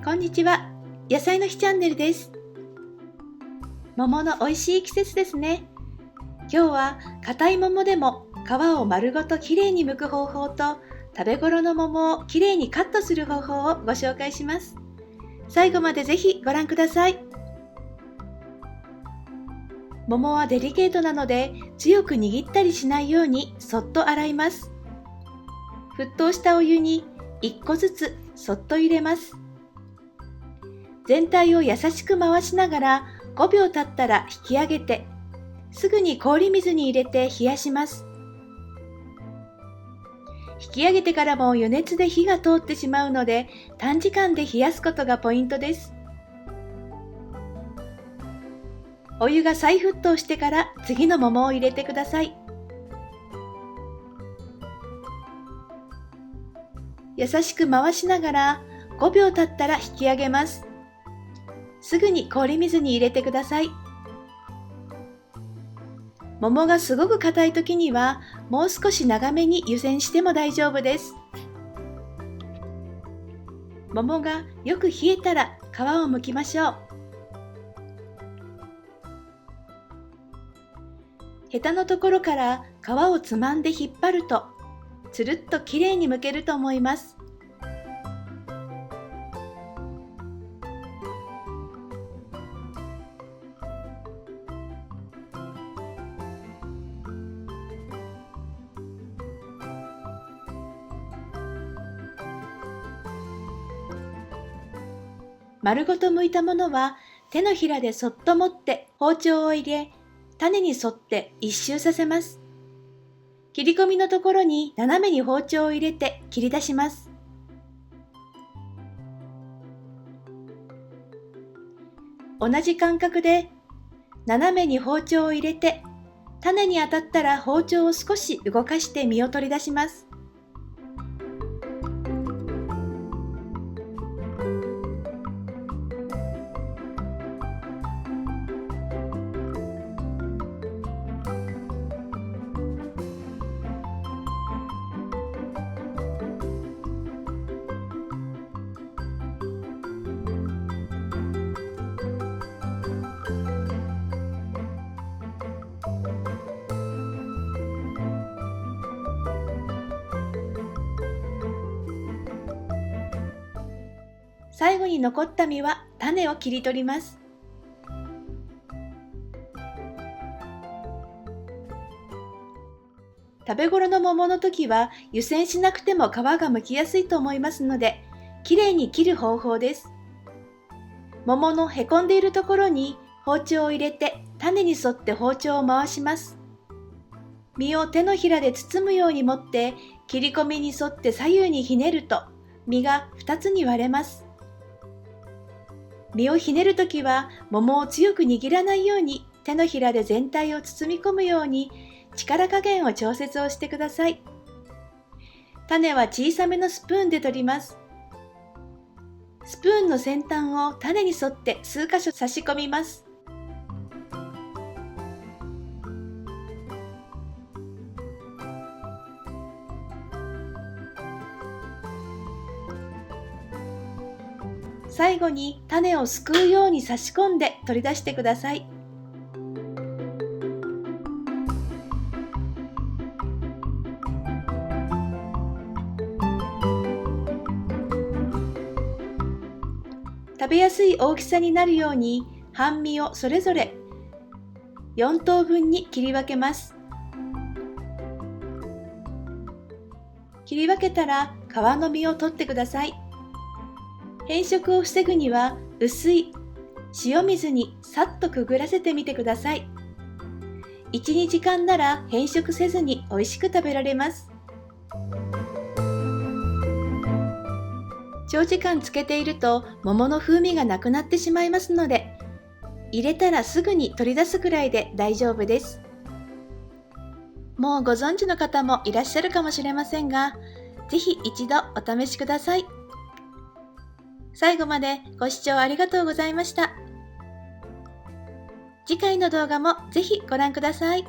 こんにちは。野菜の日チャンネルです。桃の美味しい季節ですね。今日は硬い桃でも皮を丸ごときれいに剥く方法と食べ頃の桃をきれいにカットする方法をご紹介します。最後までぜひご覧ください。桃はデリケートなので強く握ったりしないようにそっと洗います。沸騰したお湯に1個ずつそっと入れます。全体を優しく回しながら5秒経ったら引き上げて、すぐに氷水に入れて冷やします。引き上げてからも余熱で火が通ってしまうので、短時間で冷やすことがポイントです。お湯が再沸騰してから次の桃を入れてください。優しく回しながら5秒経ったら引き上げます。すぐに氷水に入れてください。桃がすごく硬い時にはもう少し長めに湯煎しても大丈夫です。桃がよく冷えたら皮を剥きましょう。ヘタのところから皮をつまんで引っ張るとつるっときれいに剥けると思います。丸ごと剥いたものは手のひらでそっと持って包丁を入れ、種に沿って一周させます。切り込みのところに斜めに包丁を入れて切り出します。同じ感覚で斜めに包丁を入れて、種に当たったら包丁を少し動かして実を取り出します。最後に残った実は種を切り取ります。食べ頃の桃の時は湯煎しなくても皮が剥きやすいと思いますので、きれいに切る方法です。桃のへこんでいるところに包丁を入れて種に沿って包丁を回します。実を手のひらで包むように持って切り込みに沿って左右にひねると実が2つに割れます。実をひねるときは桃を強く握らないように手のひらで全体を包み込むように力加減を調節をしてください。種は小さめのスプーンで取ります。スプーンの先端を種に沿って数箇所差し込みます。最後に種をすくうように差し込んで取り出してください。食べやすい大きさになるように半身をそれぞれ4等分に切り分けます。切り分けたら皮の実を取ってください。変色を防ぐには薄い塩水にさっとくぐらせてみてください。1、2時間なら変色せずに美味しく食べられます。長時間つけていると桃の風味がなくなってしまいますので、入れたらすぐに取り出すくらいで大丈夫です。もうご存知の方もいらっしゃるかもしれませんが、ぜひ一度お試しください。最後までご視聴ありがとうございました。次回の動画もぜひご覧ください。